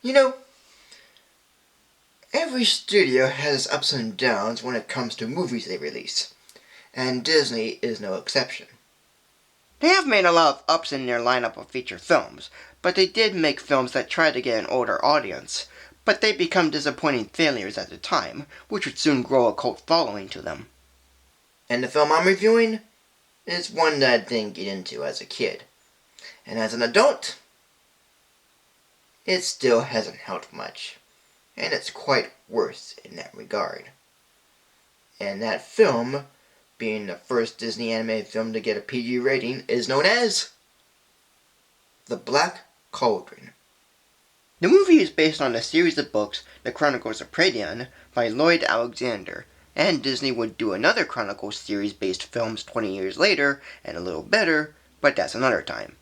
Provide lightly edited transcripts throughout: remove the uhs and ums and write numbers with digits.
You know, every studio has its ups and downs when it comes to movies they release, and Disney is no exception. They have made a lot of ups in their lineup of feature films, but they did make films that tried to get an older audience, but they become disappointing failures at the time, which would soon grow a cult following to them. And the film I'm reviewing is one that I didn't get into as a kid. And as an adult, it still hasn't helped much. And it's quite worse in that regard. And that film, being the first Disney animated film to get a PG rating, is known as The Black Cauldron. The movie is based on a series of books, The Chronicles of Palladion, by Lloyd Alexander, and Disney would do another Chronicles series-based films 20 years later, and a little better, but that's another time.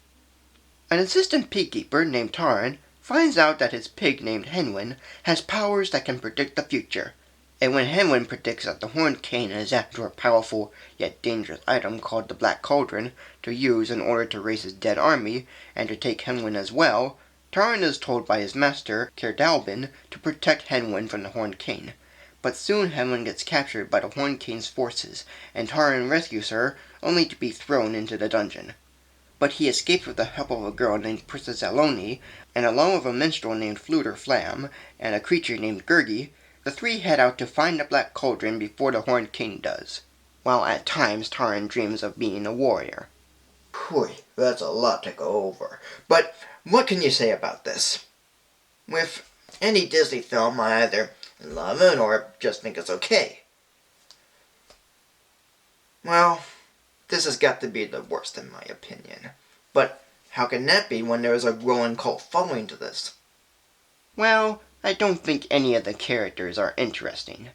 An assistant pigkeeper named Taran finds out that his pig named Henwin has powers that can predict the future, and when Henwin predicts that the horned cane is after a powerful yet dangerous item called the Black Cauldron to use in order to raise his dead army, and to take Henwin as well, Taran is told by his master, Cerdalbin, to protect Henwin from the horned cane. But soon Henwin gets captured by the horned cane's forces, and Taran rescues her, only to be thrown into the dungeon. But he escapes with the help of a girl named Princess Elena, and along with a minstrel named Flute or Flam, and a creature named Gurgi, the three head out to find the Black Cauldron before the Horned King does, while at times Taran dreams of being a warrior. Phew, that's a lot to go over. But what can you say about this? With any Disney film, I either love it or just think it's okay. Well, this has got to be the worst in my opinion. But how can that be when there is a growing cult following to this? Well, I don't think any of the characters are interesting.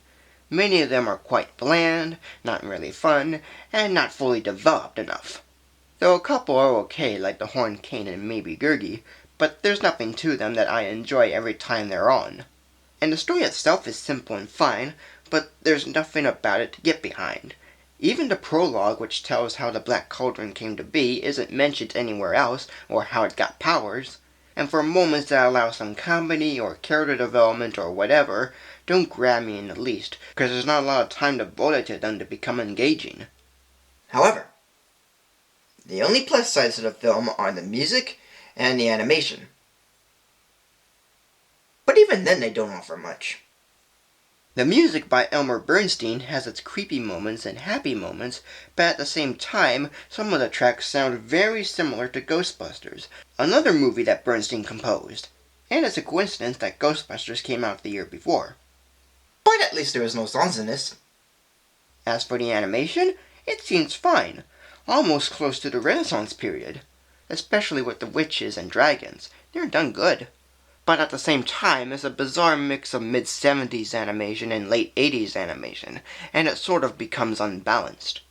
Many of them are quite bland, not really fun, and not fully developed enough. Though a couple are okay, like the Horned Cane and maybe Gurgi, but there's nothing to them that I enjoy every time they're on. And the story itself is simple and fine, but there's nothing about it to get behind. Even the prologue, which tells how the Black Cauldron came to be, isn't mentioned anywhere else, or how it got powers. And for moments that allow some comedy or character development or whatever, don't grab me in the least, because there's not a lot of time devoted to them to become engaging. However, the only plus sides to the film are the music and the animation. But even then they don't offer much. The music by Elmer Bernstein has its creepy moments and happy moments, but at the same time, some of the tracks sound very similar to Ghostbusters, another movie that Bernstein composed. And it's a coincidence that Ghostbusters came out the year before. But at least there is no songs in this. As for the animation, it seems fine, almost close to the Renaissance period. Especially with the witches and dragons, they're done good. But at the same time, it's a bizarre mix of mid-70s animation and late 80s animation, and it sort of becomes unbalanced.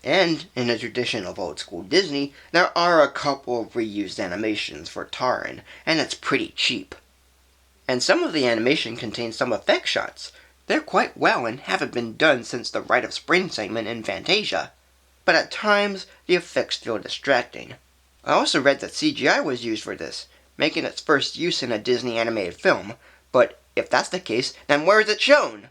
And, in the tradition of old-school Disney, there are a couple of reused animations for Taran, and it's pretty cheap. And some of the animation contains some effect shots. They're quite well and haven't been done since the Rite of Spring segment in Fantasia. But at times, the effects feel distracting. I also read that CGI was used for this, making its first use in a Disney animated film, but if that's the case, then where is it shown?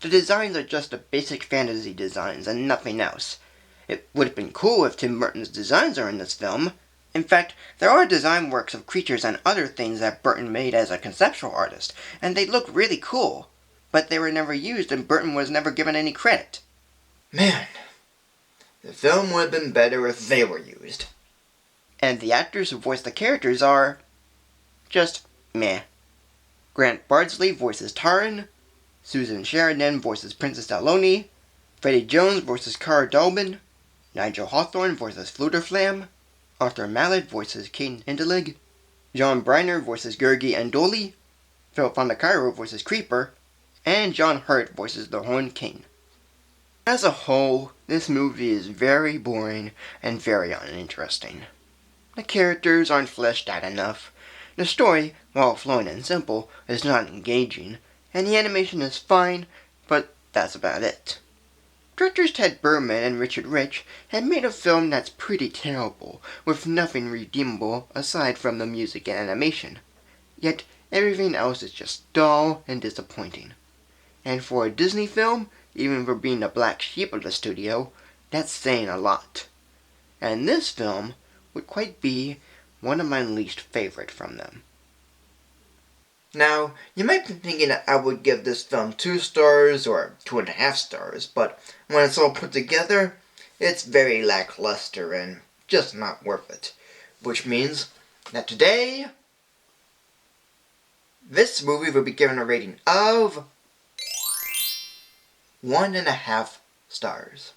The designs are just the basic fantasy designs and nothing else. It would have been cool if Tim Burton's designs are in this film. In fact, there are design works of creatures and other things that Burton made as a conceptual artist, and they look really cool. But they were never used and Burton was never given any credit. Man, the film would have been better if they were used. And the actors who voice the characters are just meh. Grant Bardsley voices Taran, Susan Sheridan voices Princess Elena, Freddie Jones voices Cara Delevingne, Nigel Hawthorne voices Fluterflam, Arthur Mallet voices Kane Indelig, John Briner voices Gurgi and Dolly, Philip Fondacaro voices Creeper, and John Hurt voices the Horned King. As a whole, this movie is very boring and very uninteresting. The characters aren't fleshed out enough. The story, while flowing and simple, is not engaging, and the animation is fine, but that's about it. Directors Ted Berman and Richard Rich had made a film that's pretty terrible, with nothing redeemable aside from the music and animation. Yet, Everything else is just dull and disappointing. And for a Disney film, even for being the black sheep of the studio, that's saying a lot. And this film would quite be one of my least favorite from them. Now, you might be thinking that I would give this film 2 stars or 2.5 stars, but when it's all put together, it's very lackluster and just not worth it. Which means that today, this movie will be given a rating of 1.5 stars.